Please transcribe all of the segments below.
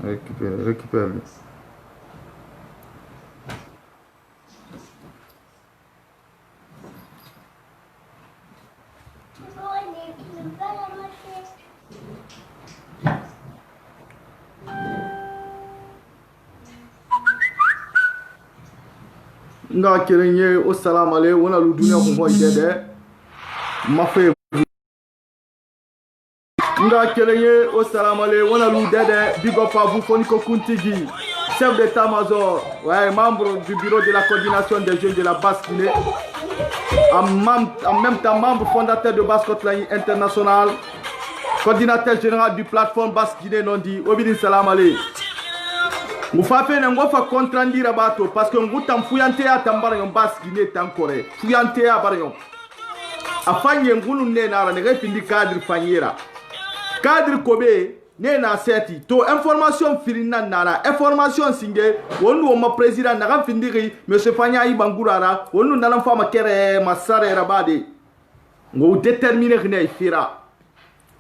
Récupère. Nga kerenye o salam ale wona lu dunya ko moy dede ma fe nga kerenye o salam ale wona lu dede big up à vous Foniko Kuntigi, chef d'état-major, ouais, membre du bureau de la coordination des jeunes de la Basse-Guinée, en même temps membre fondateur de Basse-Côte International, coordinateur général du plateforme Basse-Guinée non dit obidin salam ale. Mufafe na ngofa kontrandira bato parce que ngutam fuyante ya tambara yon Basse-Guinée tankore fuyante ya barayon afanye ngulu ne nara ne repindi cadre fanyera cadre kobe ne na seti to information firina nara information singe wonu o ma président na findiri monsieur Fanya ibangurara wonu na fama kere masare rabade ngo déterminer ne fira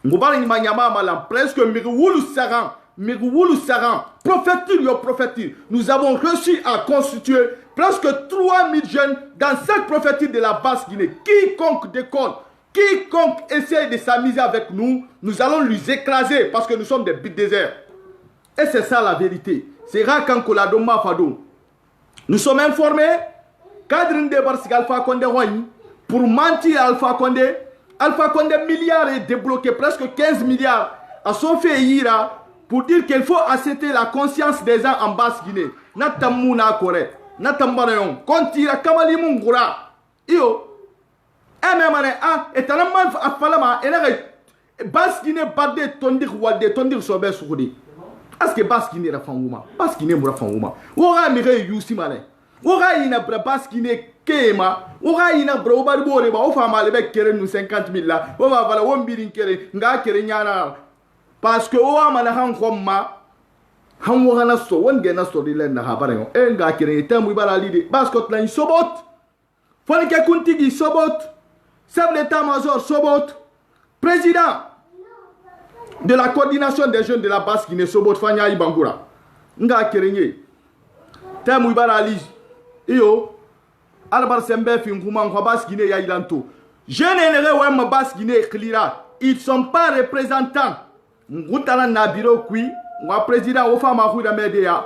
ngubara ni manyama malam presque mi wulu sagan Migoulou Saran, prophéture, nous avons réussi à constituer presque 3000 jeunes dans 5 prophétures de la Basse-Guinée. Quiconque déconne, quiconque essaie de s'amuser avec nous, nous allons les écraser parce que nous sommes des bits déserts. Et c'est ça la vérité. C'est Rakankolado Mafado. Nous sommes informés, cadre de Barsi Alpha Condé pour mentir à Alpha Condé. Alpha Condé milliards est débloqué, presque 15 milliards à son fait Ira. Pour dire qu'il faut accepter la conscience des gens en Basse-Guinée. Natamuna Kore, Natambarayon, Kontira Kamali Mungura. Iyo, Ememane, et Talaman Afalama, et Basse-Guinée Bade Tondir Wade, Tondir Sobe Soudi. Est-ce que Basse-Guinée est Rafangouma? Basse-Guinée est Rafangouma. Ora Mire Yusimane. Ora ina Basse-Guinée Kema. Ora ina Brobarbo, Ofa Malebek Keren 50 000 là. Ova Vala Wombirin Keren, Nga Kerenyana. Parce que owa manahan komma han wona so wonge na so dile na habare en ga kire temu bala lide Basse-Côte la sobot Foniko Kuntigi sobot chef d'état-major sobot président de la coordination des jeunes de la Basse-Guinée sobot Fanya Ibangura nga kire temu bala lide iyo albar sembe fi nguma ngwa Basse-Guinée ya ilanto jeune enere wa ma Basse-Guinée klira ils sont pas représentants Ngutala na biro kui wa président o fama hu da media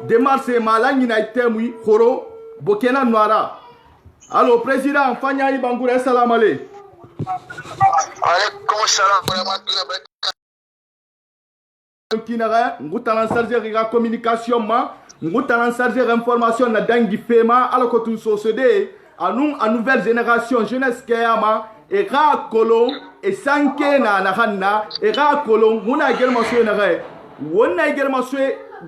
de marse malangi na itemui khoro bokena noara. Allo président Fanya Ibangura salam ale. Alaykoum salam wa rahmatullahi wa barakatuh. Kinara ngutala charger ga communication ma ngutala charger information na dangi fema ala ko tun sosede anun a nouvelle génération jeunesse kayama et ra kolon et sanke na hanna et ra kolon muna gelma so na ga wonna gelma so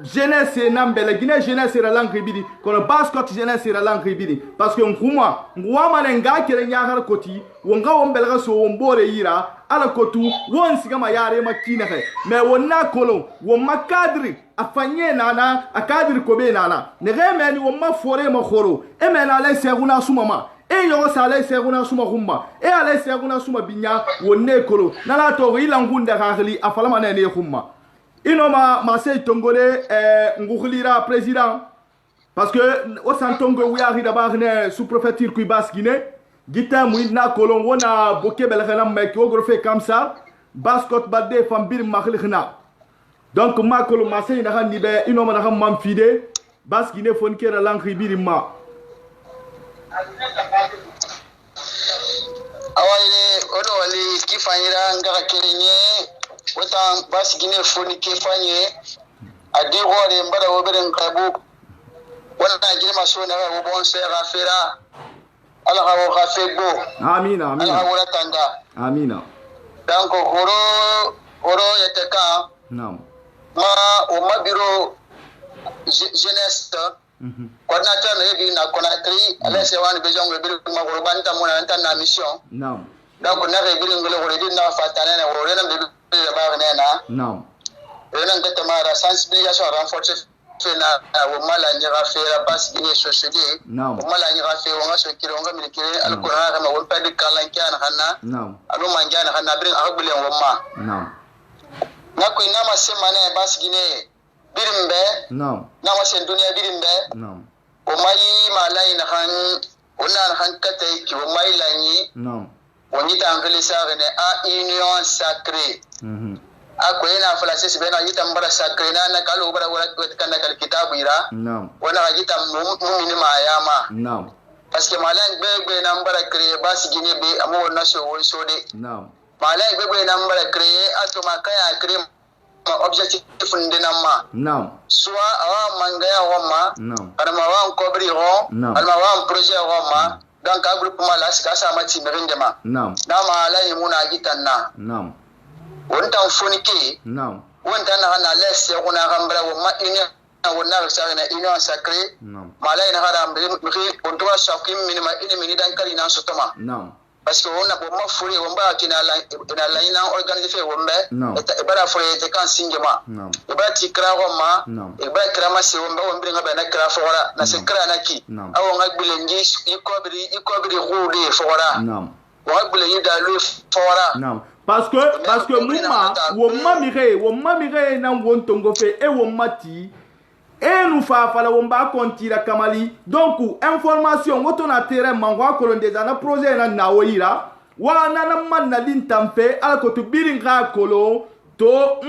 jeunesse na mbele Guinée jeunesse la langue bidi kono Basse-Côte jeunesse la langue bidi parce que nguma manenga kere nyahar koti wonga wombele ga so wombore yira ala kotu won sigama yare makina he mais wonna kolon womma cadre afanye nana a cadre kobe nana ne remeni womma fore ma khoro e mena la seguna sumama e yogo sale seguna suma khumba e ale seguna suma binya wonne kolo nala to ilangunda khali afalama ne khumma inoma masay tongole ngoukhilira président parce que au santongo wiari d'abord ne sous-préfecture qui Basse-Guinée gita muina kolon wona boké belkhana mek ogro comme ça Basse-Côte badé fambir makhlikhna donc ma kolon masay na khandi be inoma na kham mam fide Basse-Guinée fon kera lankri birima awale odo wali kifanyira ngaka kerenye wata Basse-Guinée foni kifanye adi gore mbada wobere ngabu wana jere masona wa bonse rafera ala hawo khafego amina ala hawo tanga amina donc horo yeteka naam ma o mabiro jeunesse coordinateur na na Conakry ala se wan besoin de bir ma ko banta mona anta na mission naam donc na re bir ngolo ko dir na fatana na wore na be ba na naam ena ngata mara sensibilisation renforcer fena wo mala nyira fera Basse-Guinée société naam wo mala nyira fe wo ngaso kiro nga milikire al qur'an kama won padi kalan kyana hanna naam alo manjana hanna bir akbule wo ma naam na ko ina ma sema na Basse-Guinée birimbe Naam. na wasen dunia birimbe Naam. o mai malai na han ona han kate ki o mai lani Naam. oni ta angeli sarene a union sacrée ako ina fala sisi bena yita mbara sacrée na kalo bara wala kana kal kitabu ira Naam. wana yita mumini mayama Naam. parce que malai gbegbe na mbara créer basi gine be amo na so won so de Naam. malai gbegbe na mbara créer ato makaya créer objectif ndinama Naam. soit awa mangaya roma Naam. alma wa kobri ro Naam. alma wa projet roma donc a groupe mala ska sa mati merindema Naam. na mala yimuna gitanna Naam. wonta fonike Naam. wonta na na lesse ona gambra wo ma union wonna sa na union sacrée Naam. mala ina hada mbi onto wa shakim minima ini mini dan kali na sotoma Naam. parce que on a bon ma furi on ba kina la ina organiser fe wombe Non. e bara furi te kan singema Naam. e ba ti kra roma Non. e ba kra ma se wombe wombe nga ba na kra fora na se kra na ki Non. awo nga bilengi ikobri rude fora Naam. wa bilengi da lu fora Naam. Parce que mumma mire na wontongo fe e wommati e nous fa fala womba kontira kamali donc information woto na terrain mangwa kolon des ana projet na nawoira wa na man na lintampe ala ko to birin ga kolo to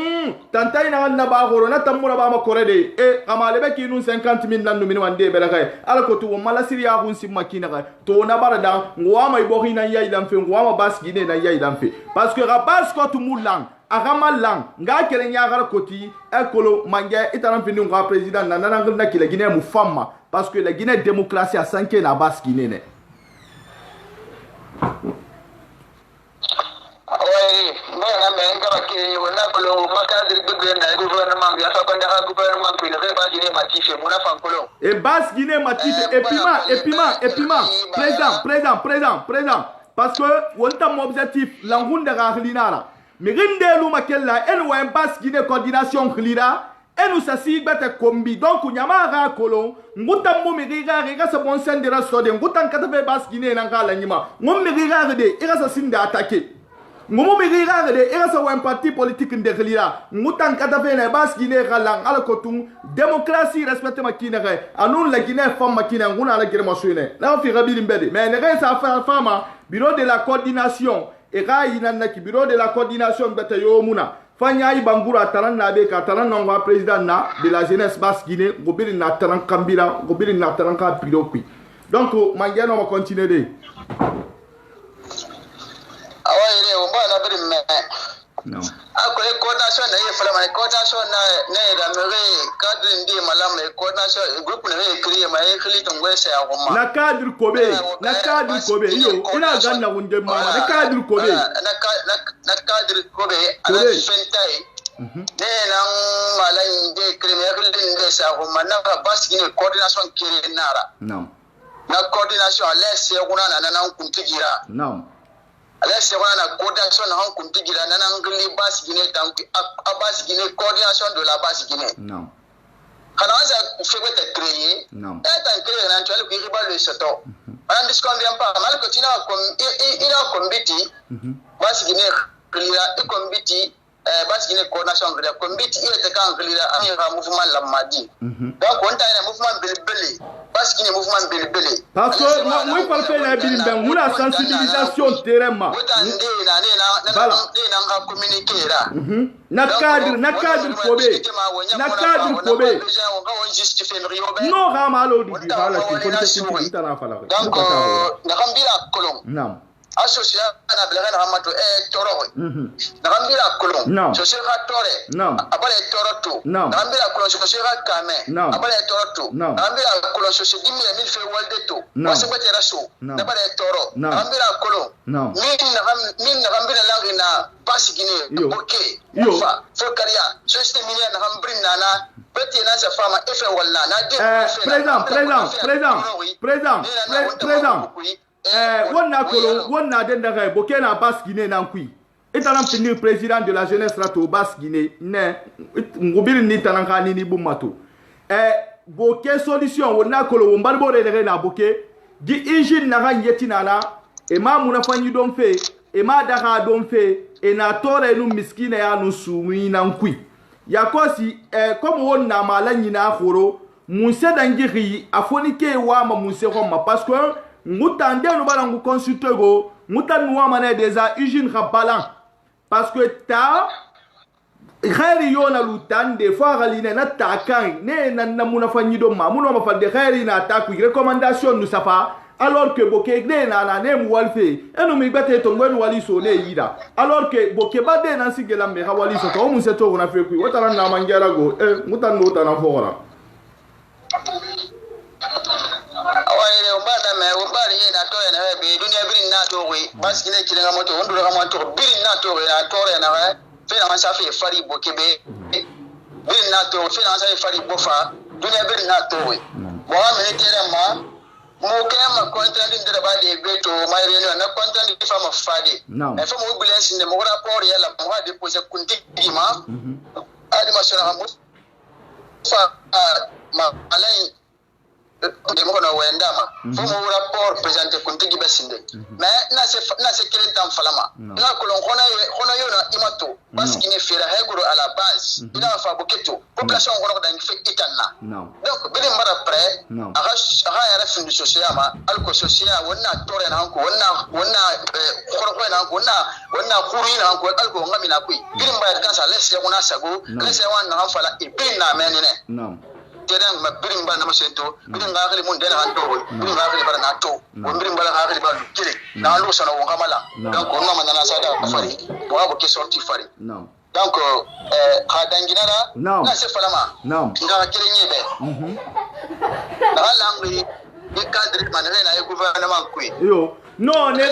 tantai na na ba horo na tamura ba ma korede e kamale be kinu 50,000 nan no min wande be kay ala ko to mala siriya hun sim makina kay to na barada ngwa mai bo hina yayi dan fe ngwa ma bas gine na yayi dan fe parce que rabas ko to mulang agama lang nga kele nyagar koti ekolo mangé itaram fini nga président na nanangul na kile Guinée mu famma parce que la Guinée démocratie a sanké na bas Guinée ne ouais na men ka ke wona kolo makadir bebe na gouvernement ya fa banda ha gouvernement ko le ba Guinée matife mona fan kolo et bas Guinée matife président parce que wonta mo objectif langunde ga khlinara mais rindelu makella en wa bas Guinée coordination khilira et nous sasi bete kombi donc nyama ga kolo nguta mo mi ga sa bon sendera sode nguta kata be bas Guinée na ngala nyima ngom mi ga de ira sa sinda attaquer ngomo mi ga de ira sa wa parti politique de khilira nguta kata be na bas Guinée galang ala kotum démocratie respecte makina ga anun la Guinée femme makina nguna la girma suine la fi rabili mbede mais ne ga sa fama bureau de la coordination et ga yinana ki bureau de la coordination bete yo muna fanya yi bangura taran na be ka taran nangwa président na de la jeunesse basse Guinée gobiri na taran kambira gobiri na taran ka bureau kui donc mangeno ma continuer de awai re o ba na biri me non akwai coordination na yi fala mai coordination na da mere cadre ndi malam mai coordination group na yi kriye mai khili tongwe sai agoma na cadre kobe yo ina ganna wunde mama na cadre kobe na cadre kobe ala fentai ne nan malam de kriye mai khili ndi sai agoma na bas Guinée coordination kire nara non na coordination laisse kuna na nan kuntigira non laisse kuna na coordination na han kuntigira na nan ngli bas Guinée donc bas Guinée coordination de la base Guinée non kana za fait être créé non est créé na actuel qui riba le soto on disconvient vient pas mal que tu n'as comme il a combiti bas Guinée clear et combiti bas Guinée coordination de combiti il était quand clear un mouvement lamadi donc on a un mouvement belbelé bas Guinée mouvement belbelé parce que moi il faut faire la bilben ou la sensibilisation terrain ma voilà na communiquer là na cadre kobe no ramalo di hala ki ko te intana fala donc na gambira kolon nam associé na blaga na hamato toro na gambira kolon social tore abale toroto na gambira kolon social kame abale toroto na gambira kolon social dimi ya mil fe walde to wasabete raso na bale toro na gambira kolon min na gambira langi na basi Guinée boke fa fokaria société minière na gambira na beti na sa fama efe walna na président wonna den daga bokena bas Guinée nan kui italam finir président de la jeunesse rato bas Guinée ne ngobiri ni tananka ni bumato boke solution wonna kolo wombalbo re na boke di injin na kan yetina la e ma muna fanyi don fe e ma daga don fe e na tore nu miskine ya nu suwi nan kui ya kosi comme on na mala nyina khoro munse dangiri afoni ke wa ma munse ko ma parce que ngutande no bala ngu consulter go ngutan wa mané déjà usine khabalan parce que ta khairi yona lutan des fois galine na ta kan ne na muna fanyi do ma muna ma fa de khairi na ta ku recommandation nous safa alors que boke ne na ne mu walfe enu mi gbete to ngwen wali so ne yida alors que boke ba de na sigela me wali so to mu se to na fe ku wotara na mangera go mutan no ta na fora awaire umbata me umbari na to na be dunia birin na to we bas kile kile ga moto ondu ga moto birin na to na to na fe na sa fe fari boke be birin na to fe na sa fari bofa dunia birin na to we bo ha me tere ma mo kema content ndira ba de beto mai reno na content di fama fade e fama ubulence ne mo rapport yela mo ha déposer kunti ma adi ma sona mo fa ma alai de mo na wenda ma fo mo rapport présenter kunti gi besinde mais na se kelen tam falama na ko lon khona yo na imato parce qu'il ne fera heguro à la base ina fa boketo population ko da ngi fe itanna donc bidin mara après aha ya rafin du social ma alko social wannan tore na hanko wannan khorko na hanko wannan kuri na hanko alko ngami na kui bidin ba kan sa lesse kuna sago lesse wannan han fala ibin na menene tedang ma birin ba na masento birin ga akali mun dana hando birin ga akali bara na to won birin bala akali ba kire na lu sana won kamala donc on ma na sada fari bo abo ke sorti fari donc ka danginara na se falama nga kire nyebe na langri ni cadre manere na gouvernement kui yo non ne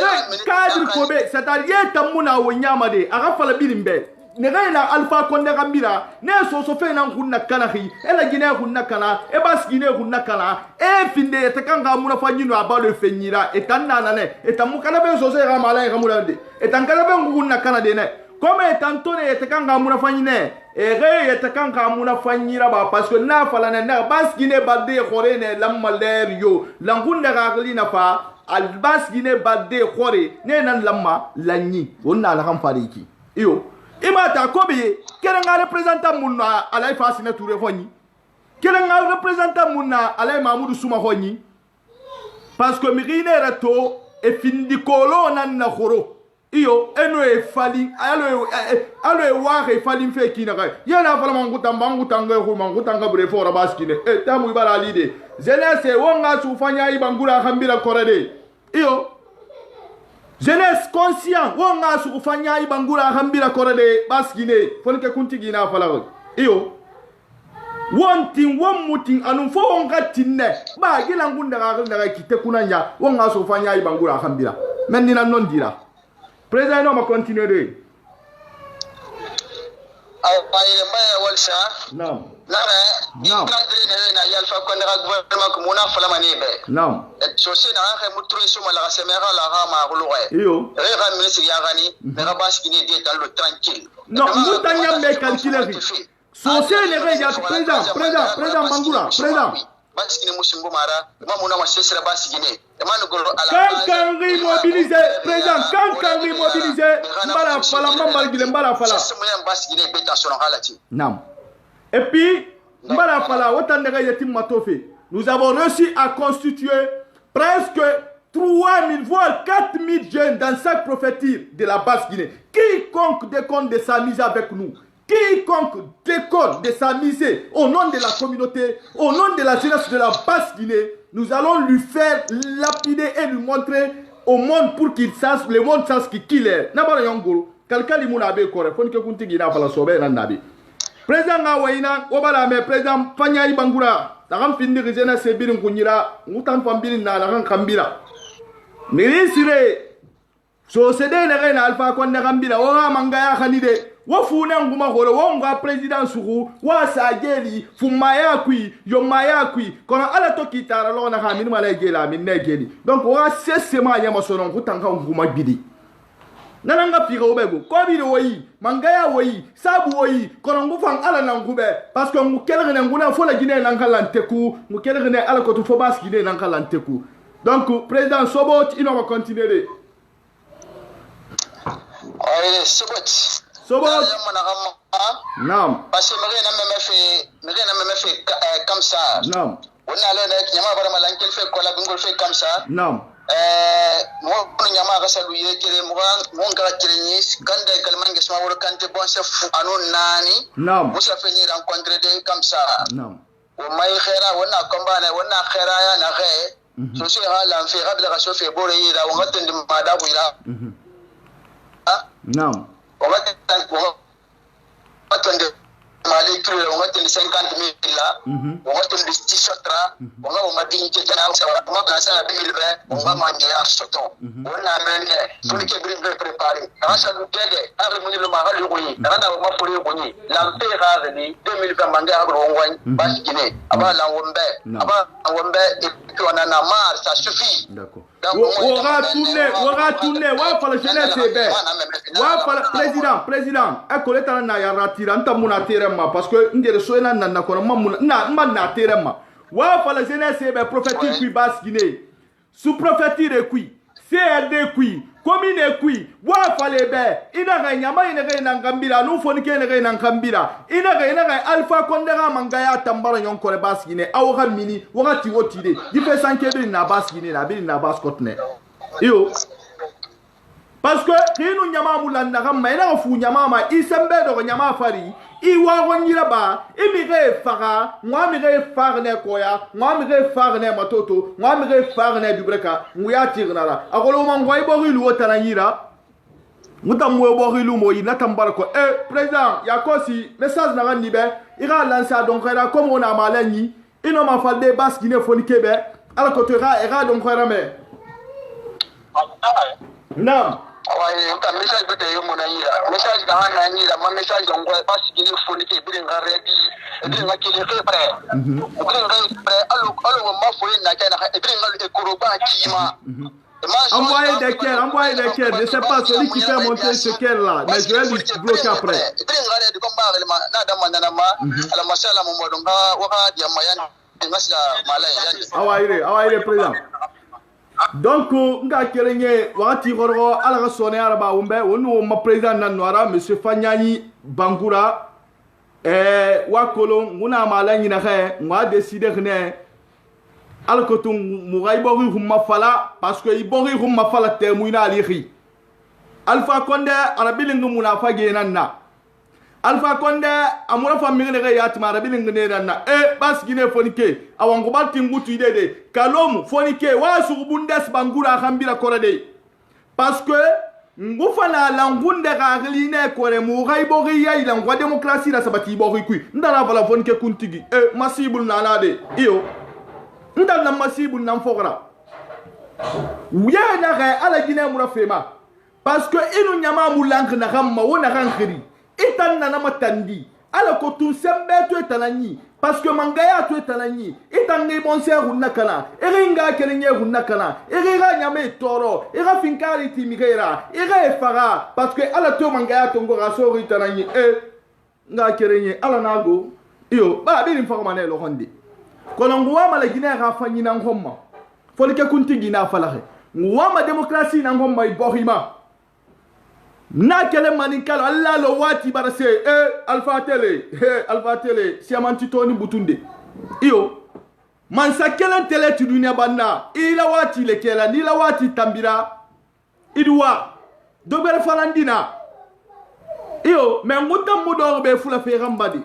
cadre ko be c'est-à-dire tamuna wonyama de aga fala birin be nega ina alpha konde gambira ne so fe nan kunna kana khi ela gine kunna kana e bas gine kunna kana e finde e takanga muna fanyino abalo fenyira e tanna nane e tamukana be so ga mala ga mula de e tankala be kunna kana de ne comme e tantone e takanga muna fanyine e re e takanga muna fanyira ba parce que na fala ne bas gine balde khore ne lammaler yo langunda ga glina fa al bas gine balde khore ne nan lamma lanyi wonna la kan fariki iyo imata kobi kerenga representant munna alay fasina touré honni kerenga representant munna alay mamoudou souma honni parce que mirine rato e findi kolo nan na khoro iyo eno e fali alo e waxe fali fe kina kay yana fala mangutanga ko mangutanga bre fora baskine e tamu ibara lide jeunesse wonga su fanya ibangura khambira korade iyo jeunesse conscient wonga su ufanya ibangura hambira korade baskine fonke kuntigi na falago iyo wontin wonmutin anun fo wonga tinne ba gila ngunda ga kite kunanya wonga su ufanya ibangura hambira menina non dira président no ma continuer de ay maya walsa naam naam na yalfa ko na gouvernement ko mona fala manibe naam so se na ha mutro so mala semera la ha ma guluwa iyo re ministre ya gani me ba skini de dans le tranquille non mutanya me calculer so se ne ga ya président Bangura président baskini musimbo mara mamuna ma sesera baskini emanu golo ala kan mobiliser président kan mobiliser mbala fala mambal gile mbala fala baskini beta sono halati nam et puis mbala fala wotande ga yetim matofe nous avons réussi à constituer presque 3000 voire 4000 jeunes dans chaque préfecture de la Basse-Guinée. Quiconque déconne de s'amuser avec nous, quiconque déconne de s'amuser au nom de la communauté, au nom de la jeunesse de la Basse-Guinée, nous allons lui faire lapider et lui montrer au monde pour qu'il sache, le monde sache qui est. N'abara yongolo, quelqu'un li muna be kore, fon ke kunti gina fala sobe nan nabi. Président Ngawaina, obala me président Fanya Ibangura, takam findi rizena sebirin kunyira, ngutan fambirin na lakan kambira. Ministre, so sede ne rena alfa konne kambira, ora mangaya khanide. Wa funa nguma horo wa nga president suku wa sageli fumaya kui yomaya kui kono ala to kitara lo na ha min mala gela min ne geli donc wa sesema nyama sonon kutanga nguma bidi nananga fira obego ko bi do yi mangaya woyi sabu woyi kono ngufan ala na ngube parce que ngu kelere nguna fo la gine nan kalanteku ngu kelere ala ko to fo bas gine nan kalanteku donc président Sobot il va continuer allez Sobot Sobo. Naam. Parce que me même fait comme ça. Naam. On a le nyama bara malankel fait quoi la bingol fait comme ça. Naam. Mo nyama ga salu ye kere mo ga kere ni kande kalman gesma wor kante bon chef anu nani. Naam. Musa fait ni rencontrer de comme ça. Naam. O may khaira wona kombane wona khaira ya na khay. So se ha lan fi qabla ga so fi bore yira wa ngatin ma da bu yira. Naam. On va attendre mali kilo on va attendre 50,000 là on va attendre 10 chatra on va dire que tana ça va comment ça 2020 on va manger à soto on a mené pour que bien préparer ça nous aide à remonter le mahal du pays on a ma pour le pays la paix rare 2020 manga à Rwanda parce qu'il est aba la wombe et puis on en a marre ça suffit. D'accord. On va tourner, wa fala jeunesse be. Wa fala président, école ta na ya ratira nta muna terema parce que ngere so na ko na terema. Wa fala jeunesse be prophétique qui bas Guinée. Sous prophétique qui, CRD qui, commune qui, wa fala be. Ina ga nyama ina ga ngambira no foni ke ina ga ngambira. Ina ga Alpha Condé mangaya tambara nyon ko bas Guinée. Awa mini wakati wotide. Dife sankebe na bas Guinée na bi na bas Côte. Yo. Parce que rinu nyama mulanda kama ina fu nyama ma isembe do nyama fari iwa wonyira ba imire faga mwamire farne koya mwamire farne matoto mwamire farne bibreka nguya tirnara akolo mangwa iborilu wotananyira mutamwe borilu mo ina tambara ko président yakosi message na nibe ira lancer donc era comme on a malani ino ma falde bas Guinée foni kebe ala ko to era donc era me non. Ouais, un message de mon message dans un message donc pas si il faut que bien ready bien qu'il est prêt alors ma foi na kana bien koroba kima envoyez des cœurs, je sais pas celui qui fait monter ce cœur là mais je vais lui bloquer après bien ready comme ba na da manana ma ala masala mo modonga waka dia mayana ngasla malaya awaire président. Donc, nga kerenye wakati goro ala ga sone araba umbe wonu ma président nan noara monsieur Fanyani Bangura wakolo nguna malanyi na khe ngwa décider ne ala ko tum mugay bori humma fala parce que ibori humma fala te muina ali Alpha Condé arabili ngumuna fage nanna Alpha Condé amura famille ne ga yatima arabili ngene nanna bas Guinée fonike awango balti ngutu idede kalom fonike wa surubundes Bangura khambira korede parce que ngufana langunde ga gline kore mu gaibori ya ila ngwa démocratie la sabati bori kui ndala vala fonike kuntigi masibul nanade iyo ndal na masibul nan fogra wuya na ga ala Guinée mura fema parce que inu nyama mulang na gamma wona gankiri itan na matandi ala ko tun sembe to etanani parce que mangaya to etanani itan ngi bonse hunna kana eringa kelenye hunna kana eringa nyame toro ira finkari timigera ira efara parce que ala to mangaya to ngora so etanani nga kelenye ala nago iyo ba bi ni fakoma ne lo honde kono ngwa mala Guinée ga fanyi na ngomma folike kuntigi na falahe ngwa ma démocratie na ngomma ibohima na kele maninkalo alla lo wati barase Alpha Tele siamanti toni butunde iyo mansa kele tele tu dunia banna ila wati le kela ni la wati tambira idwa dobere falandina iyo me nguta mudo be fula fe gambadi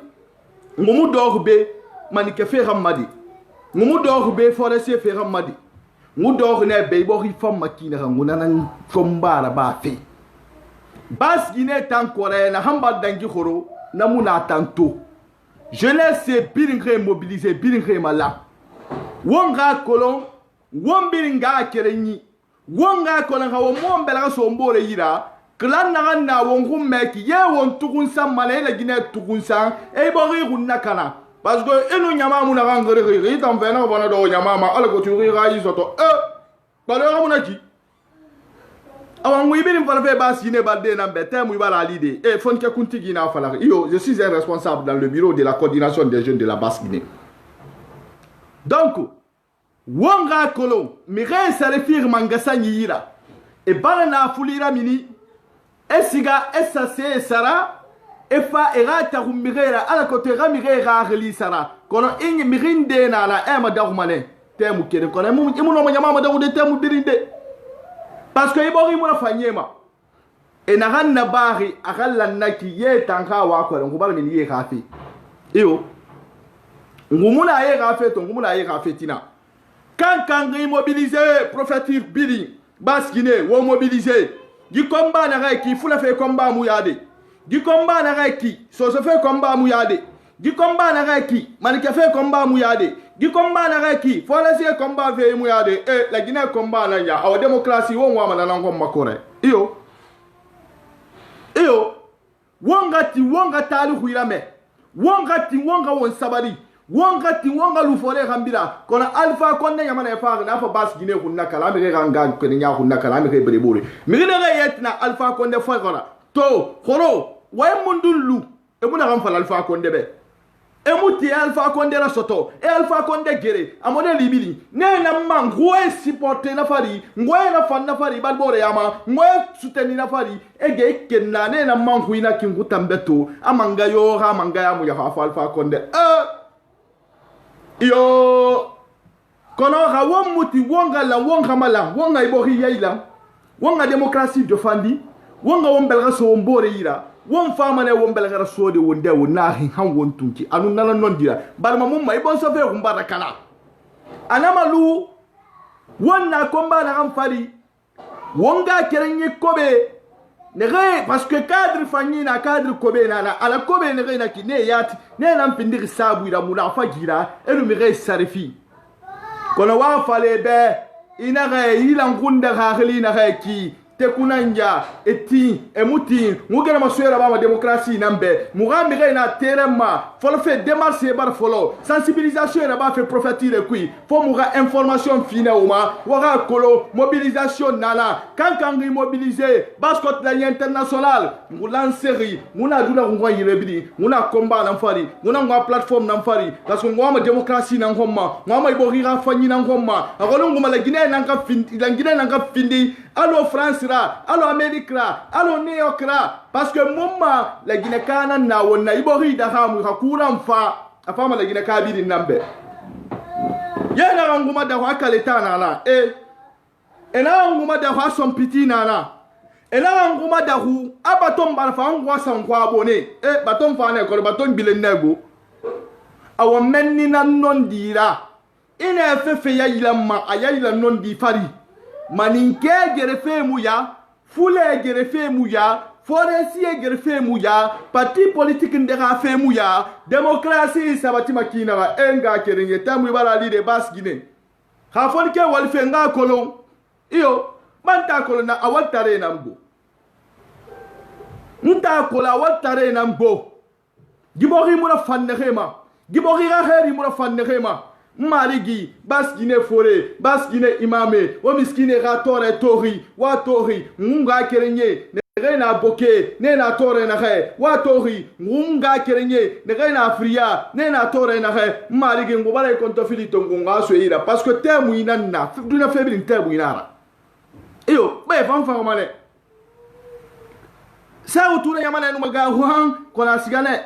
ngumu do be manike fe gambadi ngumu do be forese fe gambadi ngudo ne be bo ri fam makina nguna nan fombara ba fe Bas Guinée tankore na hamba dangi khoro na muna tanto jeunesse biringre mobilisé biringre mala wonga kolon wombiringa kerenyi wonga kolon ha wo mombela so mbore yira klan na wongum meki ye won tukun sam mala la Guinée tukun sam e bo ri gunna kana parce que enu nyama muna ngere ri tam vena bona do nyama ma ala ko turi ga yi soto balo muna ki awan wibin falfe bas Guinée balde nambe temu ibala lide fonke kuntigi na fala yo je suis un responsable dans le bureau de la coordination des jeunes de la Basse Guinée donc wonga kolo mi re sare firma ngasani yira e bala na fulira mini esiga SAC sara efa erata mirera ala kote ga mirera agli sara kono inyi mirinde na la ma dagumane temu kede kono mu no manyama dagu de temu birinde parce que ibori mu na fanyema ena ganna bari akalla naki ye tanka wa ko ngubala min ye kafi iyo ngumuna ye kafi to ngumuna ye kafi tina kan immobiliser prophétique bili baskine wo mobiliser di combat na ga ki fula fe combat mu yade di combat na ga ki so fe combat mu yade di combat na ga ki manike fe combat mu yade di combat na ga ki fola se combat fe mu yade la Guinée combat na ya aw démocratie wo wa mana ngom makore iyo wonga talihu irame wonga won sabari wonga lufore gambira kona alpha konde yamana fa na fa bas Guinée kunna kala me ganga ko nya kunna kala me bere bore mi ne ga yetna alpha konde fa kona to khoro way mundullu e muna gam fa alpha konde be e muti alpha konde la soto e alpha konde gere amone libili ne na mangwe supporter na fari ngwe na fan na fari balbore yama ngwe soutenir na fari e ge kenna ne na mangwe na kingu tambeto amanga yo ha manga ya mu ya fa alpha konde yo kono ga won muti wonga la wonga mala wonga ibori yaila wonga démocratie de fandi wonga won belga so mbore yira won fama ne won belga so de wonde wona hin han won tunki anu nana non dira barma mum may bon so fe ko mbara kala anamalu wonna komba na gam fari wonga kerenye kobe ne re parce que cadre fanyi na cadre kobe na ala kobe ne re na ki ne yati ne na mpindir sabu ira muna fagira elu mi re sarifi kono wa fale be ina re ila ngunda khali na re ki tekunanja eti emuti ngugena maswera ba démocratie nambe mugambi re na terema folo fait démarche bar folo sensibilisation na ba fait prophétie kui fo muga information fina uma wara kolo mobilisation nana kankangi mobiliser baskot la international ngulanseri nguna dula ngwa yirebidi nguna combat na mfari nguna ngwa plateforme na mfari parce que ngwa démocratie na ngoma ngwa iborira fanyi na ngoma akolo ngoma la Guinée na nga findi allo France ra allo Amérique ra allo New York ra parce que mumma la Guinée kana na wonna ibori da hamu hakuna mfa afama la Guinée kabiri nambe yana nguma da kwa leta na ena nguma da kwa sompiti na ena nguma da hu abatom barfa ngwa sankwa abone batom fa na ko batom bilenego awo menni na nondira ina fefe ya yilama ayayila nondi fari maninke gerefe muya fule gerefe muya forestier gerefe muya parti politique ndega fe muya démocratie sabati makina ba enga kerenge tamu bala lide bas Guinée ha fonke wal fe nga kolon iyo manta kolon na awatare nambo nta kola awatare nambo gibori mura fanne khema gibori ga kheri mura fanne khema Maligi, bas Guinée forêt, bas Guinée imame, o miskine ratore tori, wa tori, munga kerenye, ne na boke, ne na tore na he, wa tori, munga kerenye, ne na fria, ne na tore na he, maligi ngobale konto filito ngonga so ira, parce que temu inana, duna febrin temu inara. Iyo, be fanfa mane. Sa utuna yamane no maga huang kona sigane.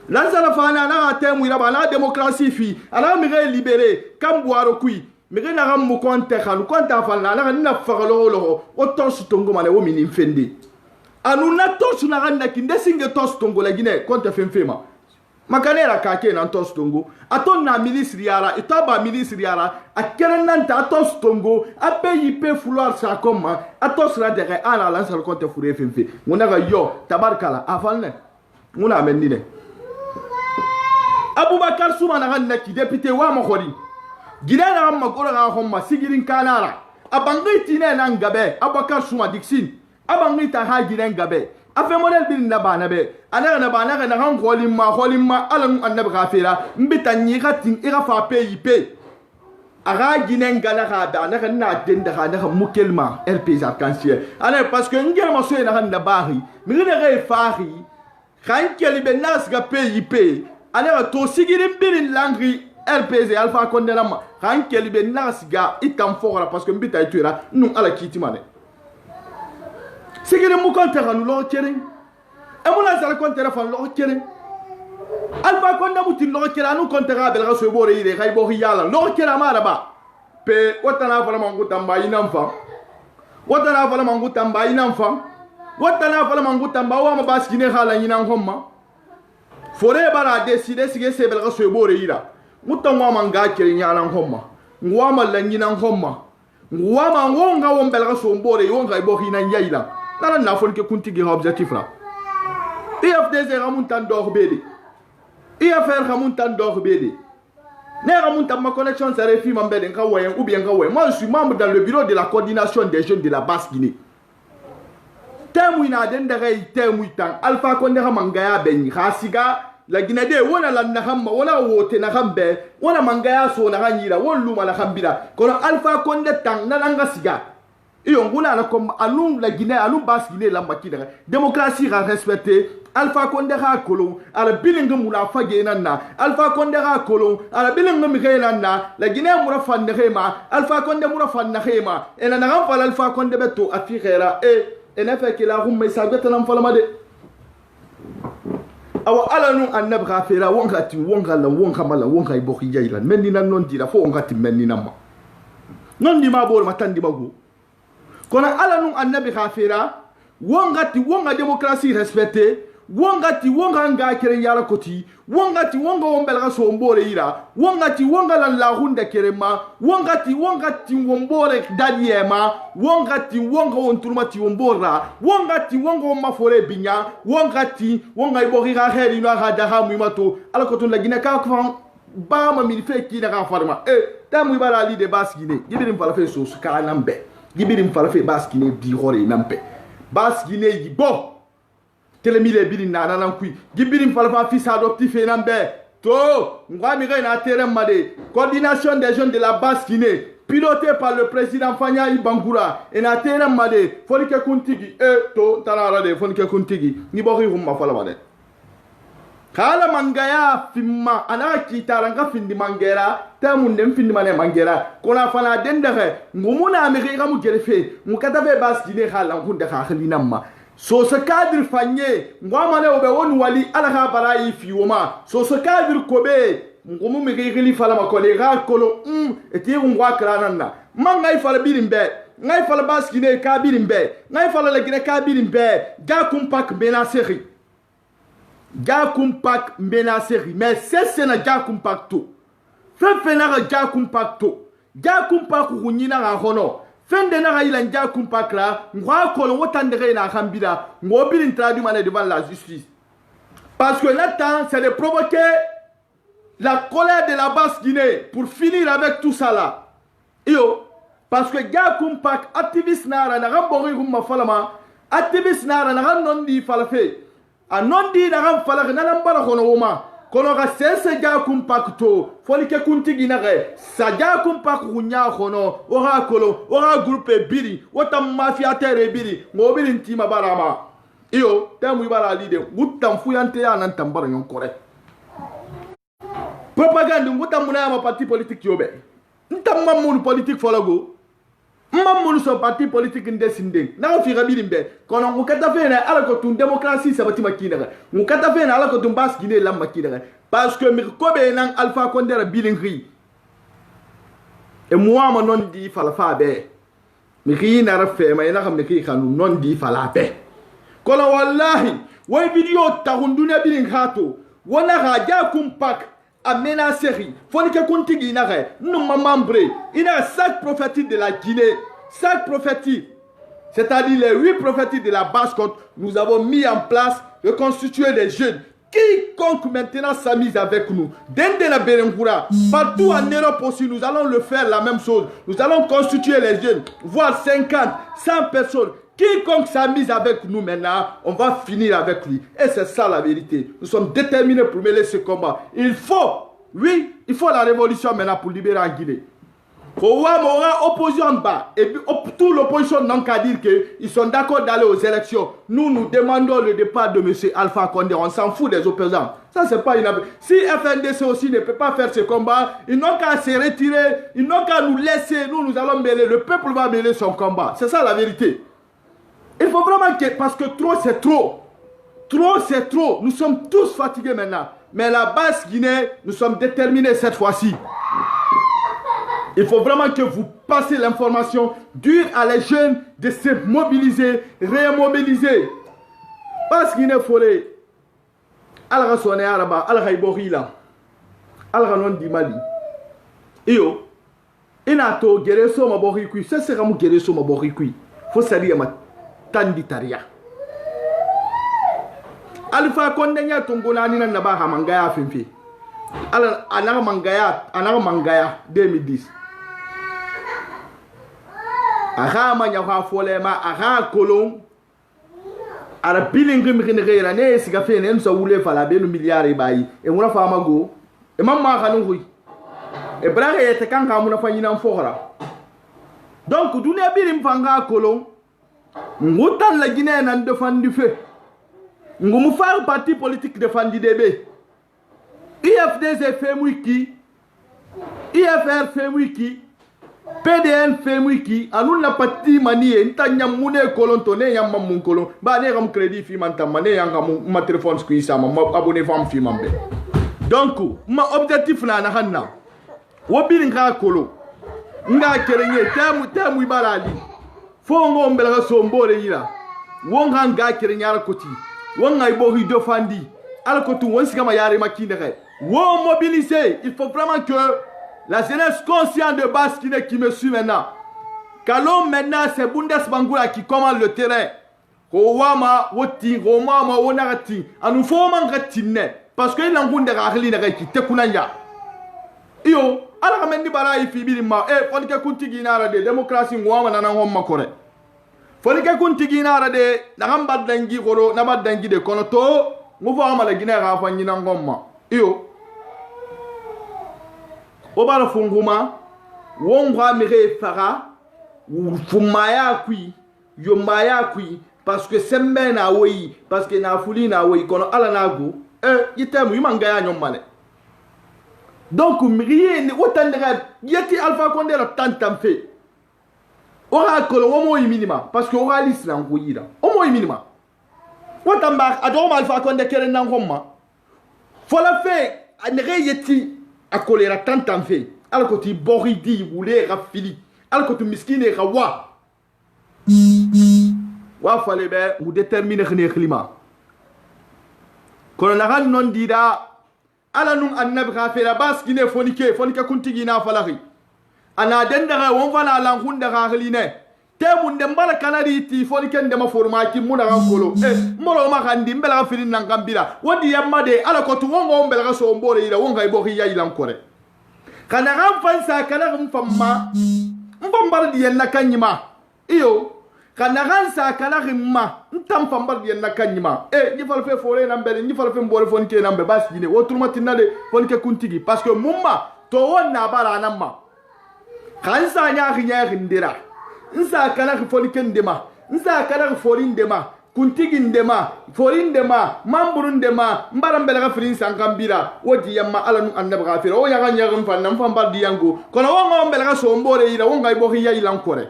Lanzala fana na temu ira bana démocratie fi ala mi re libéré kam boaro kui mi re na ram mo konte khanu konte fana na na fagalo lo o tos tongo mane wo mini mfende anu na tos na ganda kinde singe tos tongo la Guinée konte femfema makanera kake na tos tongo aton na ministre yara itaba ministre yara akeren nan ta tos tongo ape fouloir sa koma atos ra dere ala lanzala konte fure femfe ngona ga yo tabarkala afalne ngona amendine Aboubakar Souma na ganna ki député wa makhori Guinée na magora ga homma sigirin kanara abangi tine na ngabe Aboubakar Souma dixin abangi ta ha Guinée ngabe afa model bin na bana be ana na bana na han kholimma alan annabi ghafira mbita nyi gatin ira fa pe aga Guinée ngala ga da na denda ga na mukelma RP arc-en-ciel ana parce que ngel ma so na ganna bahi mi ne ga fahi kan keli be nas ga pe alors to sigirin birin langri RPZ Alpha Condé lama kan kelibe nasiga itam fora parce que mbita tuira nun ala kiti mane sigiri mu konte kanu lo kering amuna sala konte ra fan lo kering alfa konda mutin lo kera anu konte ga belga so bore ire kay bo yalla lo kera mara ba pe watana fala mangu tamba inam fa watana fala mangu tamba inam fa watana fala mangu tamba wa ma baskine khala inam homma fore bara décider sige se belga so bore ira mutanwa manga kere nyana homma ngwama la nyina homma ngwama ngonga won belga so bore wonga bo hina yaila nala na fon ke kuntigi objectif la IFDC ramun tan dor bede IFR ramun tan dor bede ne ramun tan ma connexion ça refi mambede nka wayen ou bien nka wayen moi je suis membre dans le bureau de la coordination des jeunes de la Basse-Guinée temu ina denda gai temu tan Alpha Condé mangaya ben khasiga la Guinée de wona la nahamma wona wote na hambe wona mangaya so na hanyira won luma na hambira kono Alpha Condé tan na langa siga iyo nguna na comme alum la Guinée alum Basse-Guinée la mbakida démocratie ra respecter Alpha Condé ha kolon ala bilinga mula fage nanna Alpha Condé ha kolon ala bilinga mi kay nanna la Guinée mura fan khema Alpha Condé mura fan khema ena na ngam fal Alpha Condé beto afi khera ena fa kila hum may sabata nam falama de awa ala nu annab khafira wonkati wonkala wonkamala wonkay bokhi jaylan menni nan non dira fo wonkati menni namma non di ma bol matandi mago kono ala nu annabi khafira wongati wonga démocratie respecté wongati wonga nga kere yara koti wongati wonga wombelga so mbore ira wongati wonga lan la hunda kerema wongati wombore dadiema wongati wonga onturmati wombora wongati wonga womafore binya wongati wonga ibori ga heri no ga daha muimato ala kotun la Guinée ka ko ba ma mi fe ki na ga farma tamu ibara li de Basse-Guinée gibirim fala fe so su ka nambe gibirim fala fe Basse-Guinée di hore nambe Basse-Guinée yi bo telemile biri nana nan kui gibirim falfa fils adoptif nambe to ngwami na terrain made coordination des jeunes de la Basse-Guinée piloté par le président Fanya Ibangura et na terrain made fonike kuntigi to tanara de fonike kuntigi ni bori humma fala made kala mangaya fimma ana kitaranga findi mangera tamun dem findi mane mangera kona fana dendere ngumuna amerika mu gerefe mukata be Basse-Guinée khala ngunda khakhli namma so ce cadre fanye ngwamane obe won wali ala ha barayi fi woma so ce cadre kobe ngumu mi gili fala makole ga kolo eti ngwa krananna mangay fala birimbe ngay fala Basse-Guinée ka birimbe ngay fala la Guinée ka birimbe ga kumpak menaceri ga kumpak menaceri mais c'est na ga compacto fe na ga compacto ga kumpak kunyina ga hono fende na ila nja kumpakla ngwa kolon wotandere na khambira ngobirin traduit mané devant la justice parce que là-dedans c'est de provoquer la colère de la Basse-Guinée pour finir avec tout ça là yo parce que ga kumpak activiste nara na gambori rumma falama activiste nara na nondi falafe a nondi na gam falak na lambara kono woma kono ga sense ga compacto foli ke kuntigi na ge sa ga compact kunya kono ora kolo ora groupe biri wota mafia tere biri ngobiri ntima barama iyo temu ibara lide gutam fuyante ya nan tambara nyon kore propagande ngutam muna ma parti politique yobe ntam mamul politique folago mamul so parti politique ndesinde na fi rabiri mbe kono ngukata fe na ala ko tun démocratie sabati makina ngukata fe na ala ko tun Basse-Guinée lam makina parce que mi kobe nan Alpha Condé ra bilingri e moi ma non di falfa be mi ki na ra fe ma ina xam ne ki xanu non di fala be kono wallahi way video ta hunduna biling hato wona ga ja kumpak a menaceri fonike kuntigi na re nous membre il a 5 prophéties de la Guinée 5 prophéties c'est-à-dire les 8 prophéties de la Basse-Côte nous avons mis en place de constituer des jeunes quiconque maintenant s'amuse avec nous dende la Berengura partout en Europe aussi nous allons le faire la même chose nous allons constituer les jeunes voire 50 100 personnes. Quiconque s'amuse avec nous maintenant, on va finir avec lui. Et c'est ça la vérité. Nous sommes déterminés pour mêler ce combat. Il faut la révolution maintenant pour libérer la Guinée. Il faut avoir opposition en bas. Et puis, toute l'opposition n'a qu'à dire qu'ils sont d'accord d'aller aux élections. Nous demandons le départ de M. Alpha Condé. On s'en fout des opposants. Ça, c'est pas une... Si FNDC aussi ne peut pas faire ce combat, ils n'ont qu'à se retirer. Ils n'ont qu'à nous laisser. Nous allons mêler. Le peuple va mêler son combat. C'est ça la vérité. Il faut vraiment que, parce que trop c'est trop. Trop c'est trop. Nous sommes tous fatigués maintenant. Mais la base Guinée, nous sommes déterminés cette fois-ci. Il faut vraiment que vous passez l'information, dire à les jeunes de se mobiliser, remobiliser. Base Guinée Forêt, Alga Soné Araba, Alga Iborila, Alga Non di Mali. Iyo, Inato, Gereso Maborikui, c'est ce que nous Gereso Maborikui. Faut saluer ma tanditaria. Alpha Kondenya Tongona Nina Nabaha Mangaya Fimfi. Anara Mangaya 2010. Aha Manya Folema, Aha Colon. Ara bilingrim rinera ne siga fe ne nso wule fala be no milliard bayi e wona fa mago e mamma kanu hui e braga yete kan ka muna fanyina mfora donc dunia bilim fanga kolon ngutan la Guinée nan defandi fe ngumu far parti politique defandi debe IFDZ fait wiki IFR fait wiki PDN fait wiki anu na parti manie ntanya mune kolon to ne yamma mun kolon ba ne ram crédit fi man tamane yanga ma téléphone sku isa ma abonné fam fi mambe donc ma objectif na na hanna wo bilin ka kolo nga kerenye temu ibalali fo ngo mbela so mbore yira wo nga kerenya ala koti wo nga ibo hido fandi ala kotu won siga ma yare makinde kay wo mobiliser il faut vraiment que la jeunesse consciente de base qui me suit maintenant. Kalom maintenant c'est Bundesbangula qui commande le terrain. Rowama, Woti, Romama, Wonarati. Anu foma ngatine. Parce que il n'angunde rahli na qui te kunanya. Iyo, ala kamendi bara ifi bilima. Fonike kuntigi nara de démocratie ngwama na ngomma kore. Fonike kuntigi nara de nagamba dangi goro, naba dangi de konoto. Nguvo ama la Guinée rafa nyina ngomma. Iyo. Obala funguma wongwa mire fara fumaya kui yomaya kui parce que sembe na wei parce que na fuli na wei kono ala nago yitemu imanga ya nyomale donc miriye ni otandera yeti Alpha Condé la tantam fait ora kolo omo minima parce que ora lis na ngoyira omo minima otamba adoma Alpha Condé kere na ngomma fola fait anere yeti a kolera tantam fe alko ti boridi wule rafili alko tu miskine rawa wa fale be mu déterminer khne klima kono na non dida ala num annab khafira baskine fonike kuntigi na falahi ana dendara won fala lan hunda khaline temun de mbala kanadi ti fonike ndema formaki muna kan kolo moro ma kandi mbela filin nan gambira wodi yamma de ala ko tu wongo mbela so mbore ila wonga ibo hiya ila nkore kana ran fansa kana mfamma mbambar di yanna kanyima iyo kana ran sa kana rimma ntam fambar di yanna kanyima ni fal fe fore nan bele ni fal fe mbore fonike nan be bas dine wotruma tinade fonike kuntigi parce que mumma to wonna bara namma kansa nya ndira nsa kana fonike ndema nsa kana forin dema kuntigin dema forin dema mamburun dema mbaram bela firin sankambira wodi yamma alanu annab gafira o yaga nyagum fannam fambar diyango kono wonga bela so mbore ila wonga ibo hiya ila nkore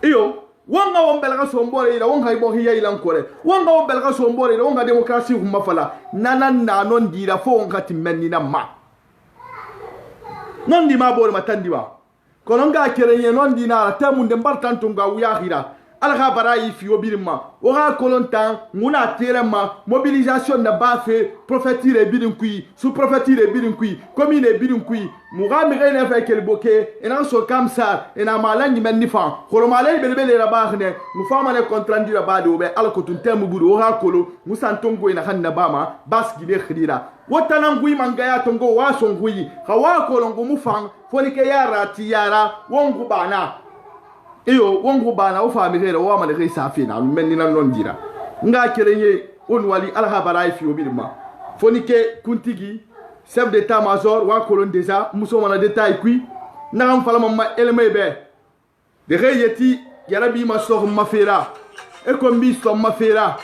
iyo wonga bela so mbore ila wonga ibo hiya ila nkore wonga bela so mbore ila wonga demokrasi humma fala nanan nanon dira fo wonga timmenni namma non di ma bor matandiwa kono nga kerenye non dinara tamunde mbartanto nga wuyahira alga barayi fi obirma ora kolontan nguna terema mobilisation na bafe prophétire bidinkui sous prophétire bidinkui commune bidinkui mugami rene fa kel boke ena so kamsa ena malangi mennifa kholo malay belbele la baxne mu fama ne contrandi la bade obe alko tuntemu budu ora kolo musantongo ina hanna bama bas gide khidira wotana ngui mangaya tongo waso ngui khawa kolongo mufang fonike yara tiyara wongu bana iyo wongu bana o famire o amale re safina menni nan non dira nga kerenye on wali alha baray fi obirma fonike kuntigi chef d'état major wa kolon déjà musoma na détail kui nagam fala mamma elmebe de reyeti yarabi ma sor ma fera e kombi so ma fera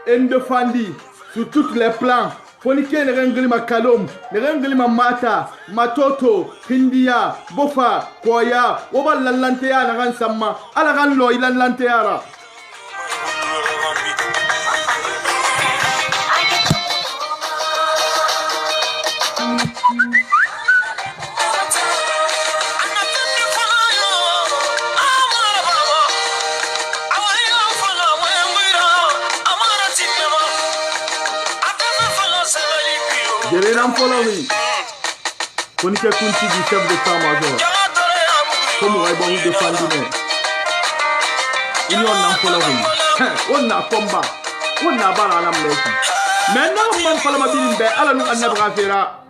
en defandi sur tous les plans fonike ne rengli ma kalom ne rengli ma mata matoto hindia bofa koya oba lallante ya na samma ala kan lo ilan lante yara Jerenan Folawi, Fonike Kuntigi, chef d'état-major. Comme on va vous défendre, Union Folawi. On a combat, on a barre à la messe. Maintenant, on parle de Bilimbe, à la nous en Nabrafera.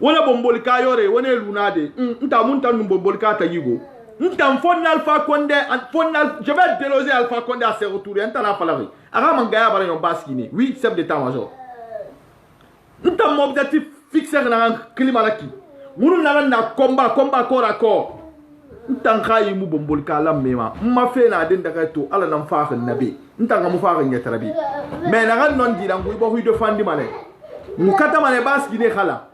On a bombolika yore, on est lunade. Nta munta numbolika tayigo. Nta fon Alpha Condé, je vais déloger Alpha Condé à ses retours. Nta la Falawi. Aramangaya bara yon baskine. Oui, chef d'état-major. Nta mon objectif fixé dans un climat là qui. Nous n'avons pas combat corps à corps. Nta nkayi mu bombolika la mema. Ma fait na den daga to ala nam fa nabi. Nta ngamu fa ngya tarabi. Mais na ran non di dangu bo hu defandi mane. Mukata mane baskine khala.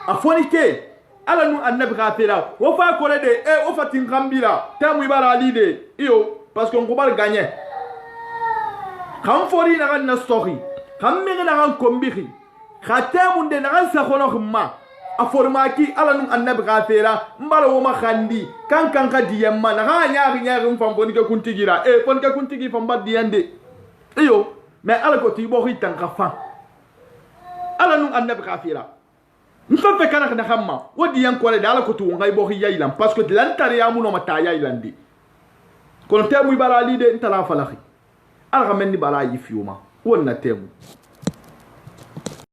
Afonike ala nu annabi kafira wo fa kole de o fatin kambira tamu ibara lide iyo parce qu'on va gagner kam fori na na story kam me na kan kombiri khatamu de na sa khono khma aformaki ala nu annabi kafira mbalo wo makhandi kan ka diyamma na ga nyaari mfam fonike kuntigira fonike kuntigi famba diyande iyo mais ala ko tibo hitan kafa ala nu annabi kafira nfa fe kana kana hamma wodi yankore dala ko tu ngai bo hiya ilam parce que lantare ya muno mata ya ilandi kono temu ibara lide ntala falahi ala men ni bala yifiuma wonna temu